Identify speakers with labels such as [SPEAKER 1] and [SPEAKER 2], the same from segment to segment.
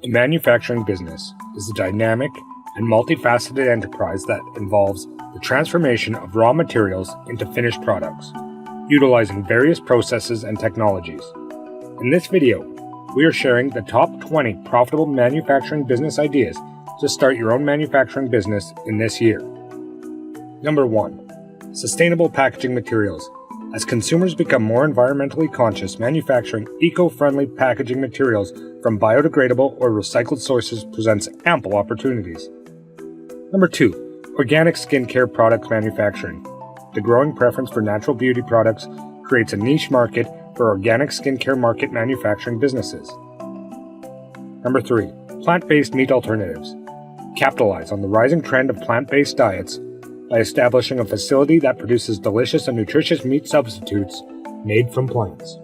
[SPEAKER 1] A manufacturing business is a dynamic and multifaceted enterprise that involves the transformation of raw materials into finished products, utilizing various processes and technologies. In this video, we are sharing the top 20 profitable manufacturing business ideas to start your own manufacturing business in this year. Number 1. Sustainable packaging materials. As consumers become more environmentally conscious, manufacturing eco-friendly packaging materials from biodegradable or recycled sources presents ample opportunities. Number 2. Organic skincare products manufacturing. The growing preference for natural beauty products creates a niche market for organic skincare market manufacturing businesses. Number 3. Plant-based meat alternatives. Capitalize on the rising trend of plant-based diets by establishing a facility that produces delicious and nutritious meat substitutes made from plants.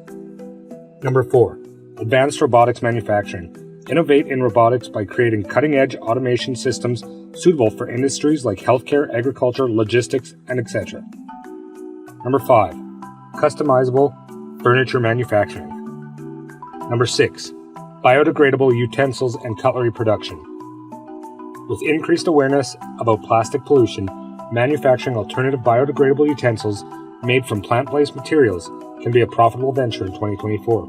[SPEAKER 1] Number 4. Advanced robotics manufacturing. Innovate in robotics by creating cutting-edge automation systems suitable for industries like healthcare, agriculture, logistics, and etc. Number 5. Customizable furniture manufacturing. Number 6. Biodegradable utensils and cutlery production. With increased awareness about plastic pollution, manufacturing alternative biodegradable utensils made from plant-based materials can be a profitable venture in 2024.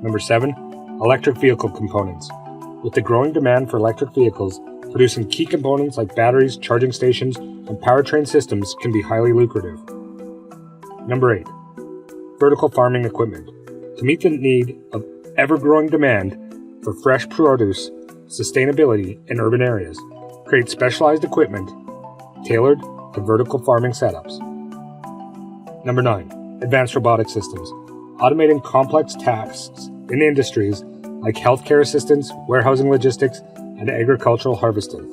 [SPEAKER 1] Number 7. Electric vehicle components. With the growing demand for electric vehicles, producing key components like batteries, charging stations, and powertrain systems can be highly lucrative. Number 8. Vertical farming equipment. To meet the need of ever-growing demand for fresh produce, sustainability in urban areas, create specialized equipment tailored to vertical farming setups. Number 9. Advanced robotic systems. Automating complex tasks in industries like healthcare assistance, warehousing logistics, and agricultural harvesting.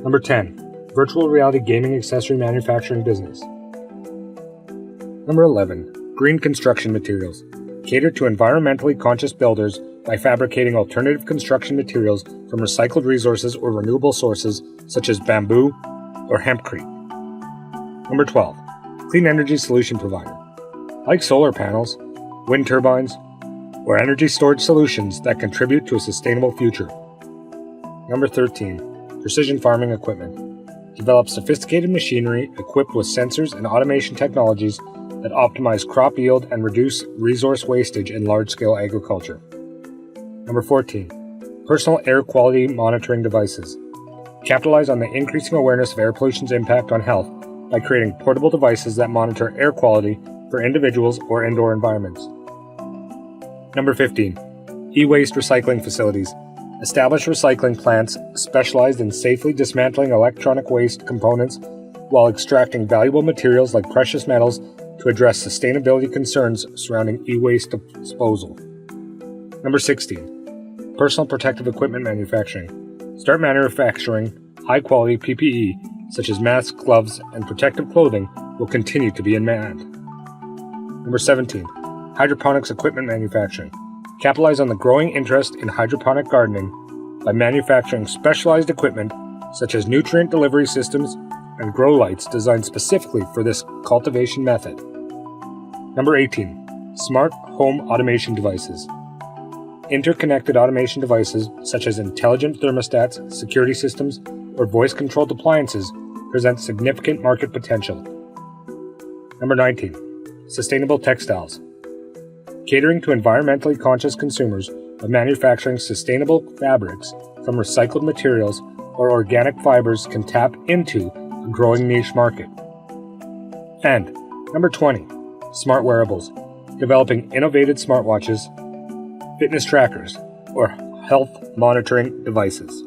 [SPEAKER 1] Number 10. Virtual reality gaming accessory manufacturing business. Number 11. Green construction materials. Cater to environmentally conscious builders by fabricating alternative construction materials from recycled resources or renewable sources such as bamboo or hempcrete. Number 12. Clean energy solution provider. Like solar panels, wind turbines, or energy storage solutions that contribute to a sustainable future. Number 13. Precision farming equipment. Develop sophisticated machinery equipped with sensors and automation technologies that optimize crop yield and reduce resource wastage in large-scale agriculture. Number 14. Personal air quality monitoring devices. Capitalize on the increasing awareness of air pollution's impact on health by creating portable devices that monitor air quality for individuals or indoor environments. Number 15. E-waste recycling facilities. Establish recycling plants specialized in safely dismantling electronic waste components while extracting valuable materials like precious metals to address sustainability concerns surrounding e-waste disposal. Number 16. Personal protective equipment manufacturing. Start manufacturing high-quality PPE, such as masks, gloves, and protective clothing, will continue to be in demand. Number 17. Hydroponics equipment manufacturing. Capitalize on the growing interest in hydroponic gardening by manufacturing specialized equipment, such as nutrient delivery systems and grow lights designed specifically for this cultivation method. Number 18. Smart home automation devices. Interconnected automation devices such as intelligent thermostats, security systems, or voice-controlled appliances present significant market potential. Number 19. Sustainable textiles. Catering to environmentally conscious consumers by manufacturing sustainable fabrics from recycled materials or organic fibers can tap into a growing niche market. And number 20. Smart wearables. Developing innovative smartwatches, fitness trackers, or health monitoring devices.